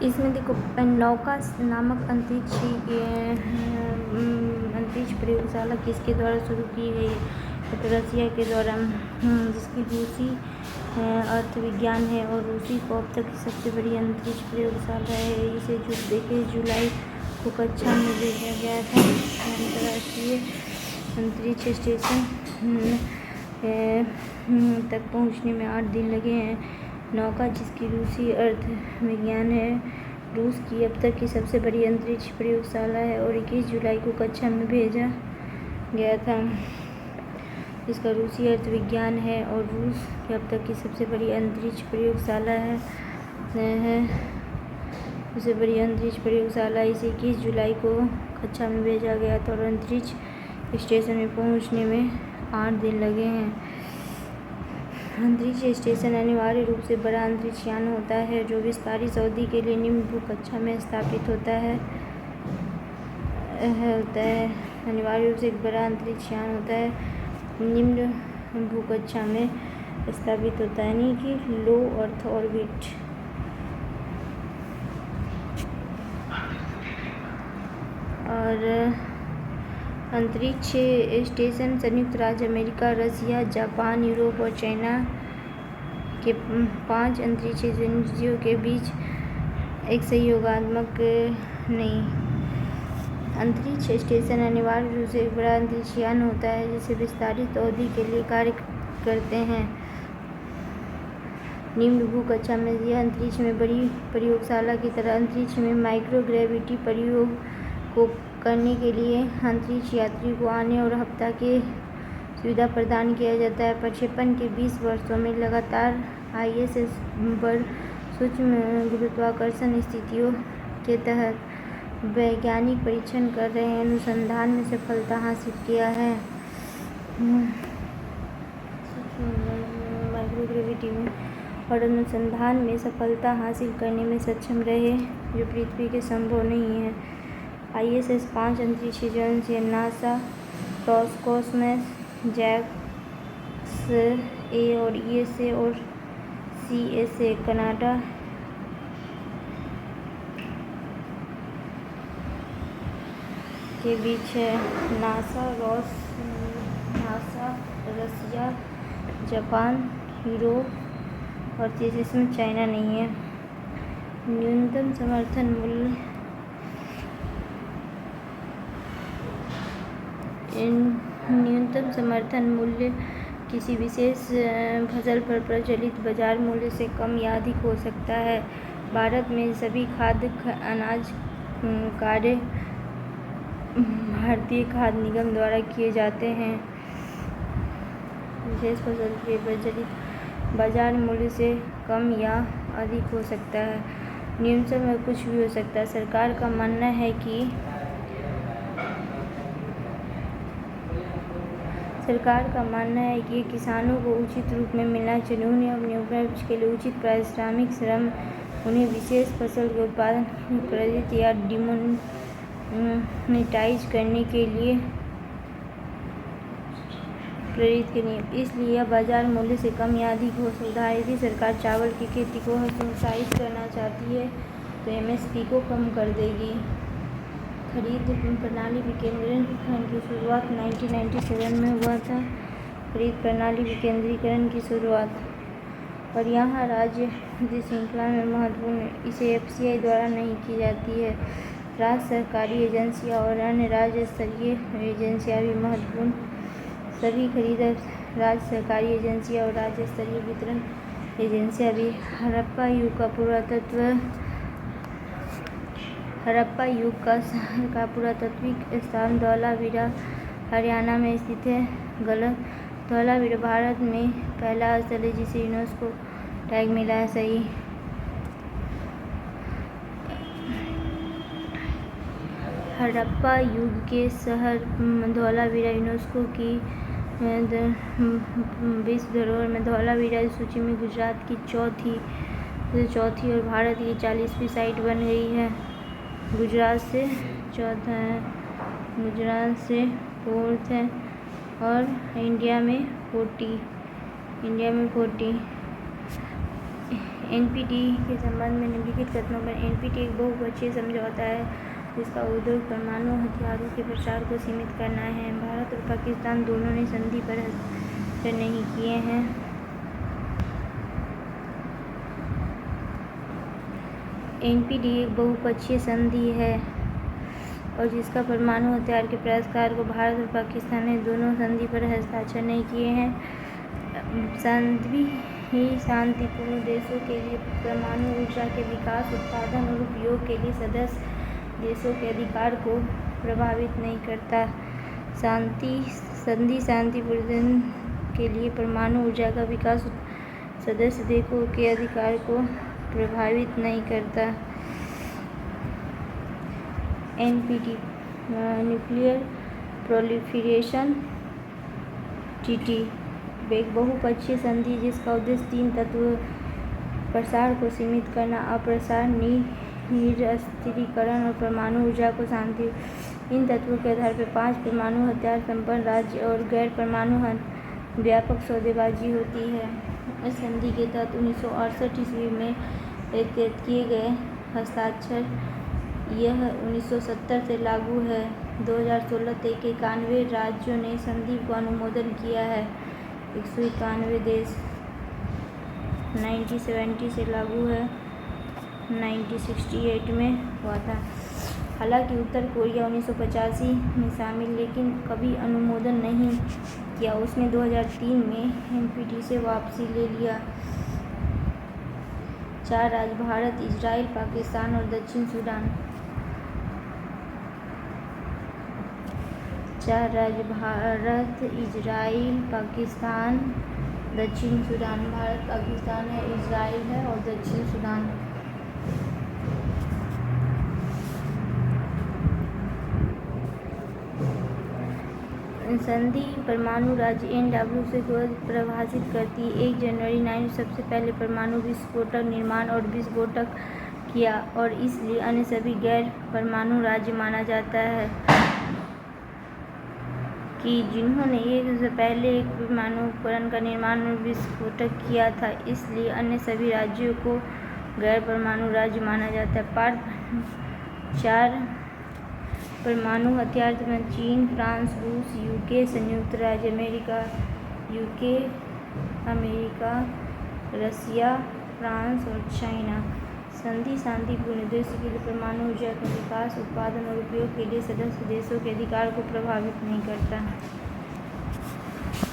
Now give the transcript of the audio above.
इसमें देखो नौका नामक अंतरिक्ष प्रयोगशाला किसके द्वारा शुरू की गई है? तो रसिया के द्वारा, जिसकी रूसी अर्थविज्ञान है और रूसी को अब तक की सबसे बड़ी अंतरिक्ष प्रयोगशाला है। इसे 21 जुलाई को कक्षा में भेजा गया था। अंतर्राष्ट्रीय अंतरिक्ष स्टेशन तक पहुंचने में 8 दिन लगे हैं। नौका, जिसकी रूसी अर्थ विज्ञान है, रूस की अब तक की सबसे बड़ी अंतरिक्ष प्रयोगशाला है और 21 जुलाई को कक्षा में भेजा गया था। जिसका रूसी अर्थ विज्ञान है और रूस की अब तक की सबसे बड़ी अंतरिक्ष प्रयोगशाला है। सबसे बड़ी अंतरिक्ष प्रयोगशाला इसे 21 जुलाई को कक्षा में भेजा गया था और अंतरिक्ष स्टेशन में पहुंचने में 8 दिन लगे हैं। अंतरिक्ष स्टेशन अनिवार्य रूप से बड़ा अंतरिक्ष यान होता है जो विस्तारित अवधि के लिए निम्न भूकक्षा में स्थापित होता है। अनिवार्य रूप से एक बड़ा अंतरिक्ष यान होता है, निम्न भूकक्षा में स्थापित होता है, यानी कि लो अर्थ ऑर्बिट। और अंतरिक्ष स्टेशन संयुक्त राज्य अमेरिका, रसिया, जापान, यूरोप और चाइना के 5 अंतरिक्ष एजेंसियों के बीच एक सहयोगात्मक अंतरिक्ष स्टेशन अनिवार्य रूप से एक बड़ा अंतरिक्ष यान होता है जिसे विस्तारित अवधि के लिए कार्य करते हैं। निम्न भूकक्षा में यह अंतरिक्ष में बड़ी प्रयोगशाला की तरह अंतरिक्ष में माइक्रोग्रेविटी प्रयोग को करने के लिए अंतरिक्ष यात्री को आने और हफ्ता के सुविधा प्रदान किया जाता है। प्रक्षेपण के 20 वर्षों में लगातार ISS पर सूक्ष्म गुरुत्वाकर्षण स्थितियों के तहत वैज्ञानिक परीक्षण कर रहे अनुसंधान में सफलता हासिल किया है। माइक्रोग्रेविटी में और अनुसंधान में सफलता हासिल करने में सक्षम रहे जो पृथ्वी के संभव नहीं है। ISS 5 अंतरिक्ष एजेंसियां नासा, रोसकॉस्मोस, JAXA और ESA और CSA कनाडा के बीच है। नासा, रसिया, जापान, यूरोप और इसमें चाइना नहीं है। न्यूनतम समर्थन मूल्य किसी विशेष फसल पर प्रचलित बाजार मूल्य से कम या अधिक हो सकता है। भारत में सभी खाद्य अनाज कार्य भारतीय खाद्य निगम द्वारा किए जाते हैं। विशेष फसल के प्रचलित बाजार मूल्य से कम या अधिक हो सकता है। न्यूनतम में कुछ भी हो सकता है। सरकार का मानना है कि किसानों को उचित रूप में मिलना चाहिए। उन्हें अपने उपज के लिए उचित पारिश्रमिक, श्रम, उन्हें विशेष फसल के उत्पादन क्रेडिट या डिमोनेटाइज करने के लिए प्रेरित करनी। इसलिए यह बाजार मूल्य से कम या अधिक हो सकता है। यदि सरकार चावल की खेती को प्रोत्साहित करना चाहती है तो MSP को कम कर देगी। खरीद प्रणाली विकेंद्रीकरण की शुरुआत 1997 में हुआ था। खरीद प्रणाली विकेंद्रीकरण की शुरुआत और यहाँ राज्य श्रृंखला में महत्वपूर्ण, इसे FCI द्वारा नहीं की जाती है। राज्य सरकारी एजेंसियाँ और अन्य राज्य स्तरीय एजेंसियाँ भी महत्वपूर्ण। सभी खरीद राज्य सरकारी एजेंसियाँ और राज्य स्तरीय वितरण एजेंसियाँ भी। हड़प्पा युग का शहर का पुरातात्विक स्थान धौलावीरा हरियाणा में स्थित है। गलत, धौलावीरा भारत में पहला स्थल है जिसे यूनेस्को टैग मिला है। सही। हड़प्पा युग के शहर धौलावीरा यूनेस्को की विश्व धरोहर में धौलावीरा इस सूची में गुजरात की चौथी और भारत की 40वीं साइट बन गई है। गुजरात से चौथा है, गुजरात से 4th है और इंडिया में 40। एनपीटी के संबंध में निम्नलिखित कथनों पर एनपीटी एक बहुपक्षीय समझौता है जिसका उद्देश्य परमाणु हथियारों के प्रसार को सीमित करना है। भारत और पाकिस्तान दोनों ने संधि पर हस्ताक्षर नहीं किए हैं। एनपीटी एक बहुपक्षीय संधि है और जिसका परमाणु हथियार के प्रसार को भारत और पाकिस्तान ने दोनों संधि पर हस्ताक्षर नहीं किए हैं। संधि ही शांतिपूर्ण देशों के लिए परमाणु ऊर्जा के विकास, उत्पादन और उपयोग के लिए सदस्य देशों के अधिकार को प्रभावित नहीं करता। संधि शांतिपूर्ण के लिए परमाणु ऊर्जा का विकास सदस्य देशों के अधिकार को प्रभावित नहीं करता। एनपीटी न्यूक्लियर प्रोलिफरेशन ट्रीटी एक बहुपक्षीय संधि जिसका उद्देश्य 3 तत्व प्रसार को सीमित करना, अप्रसार, निरस्त्रीकरण और परमाणु ऊर्जा को शांति। इन तत्वों के आधार पर 5 परमाणु हथियार संपन्न राज्य और गैर परमाणु व्यापक सौदेबाजी होती है। इस संधि के तहत 1968 ईस्वी में किए गए हस्ताक्षर यह 1970 से लागू है। 2016 तक 91 राज्यों ने संधि को अनुमोदन किया है। 191 देश 1970 से लागू है, 1968 में हुआ था। हालांकि उत्तर कोरिया 1985 में शामिल लेकिन कभी अनुमोदन नहीं किया। उसने 2003 में एनपीटी से वापसी ले लिया। 4 राज्य भारत, इजराइल, पाकिस्तान और दक्षिण सूडान। 4 राज्य भारत, इजराइल, पाकिस्तान, दक्षिण सूडान। भारत, पाकिस्तान है, इजराइल है और दक्षिण सूडान। संधि परमाणु राज्य NWC को परिभाषित करती है। 1 जनवरी 19 सबसे पहले परमाणु विस्फोटक निर्माण और विस्फोटक किया और इसलिए अन्य सभी गैर परमाणु राज्य माना जाता है कि जिन्होंने एक से पहले एक परमाणु उपकरण का निर्माण और विस्फोटक किया था, इसलिए अन्य सभी राज्यों को गैर परमाणु राज्य माना जाता है। 4 परमाणु हथियार चीन, फ्रांस, रूस, यूके, संयुक्त राज्य अमेरिका, रसिया, फ्रांस और चाइना। संधि शांतिपूर्ण उद्देश्य के लिए परमाणु ऊर्जा के विकास, उत्पादन और उपयोग के लिए सदस्य देशों के अधिकार को प्रभावित नहीं करता।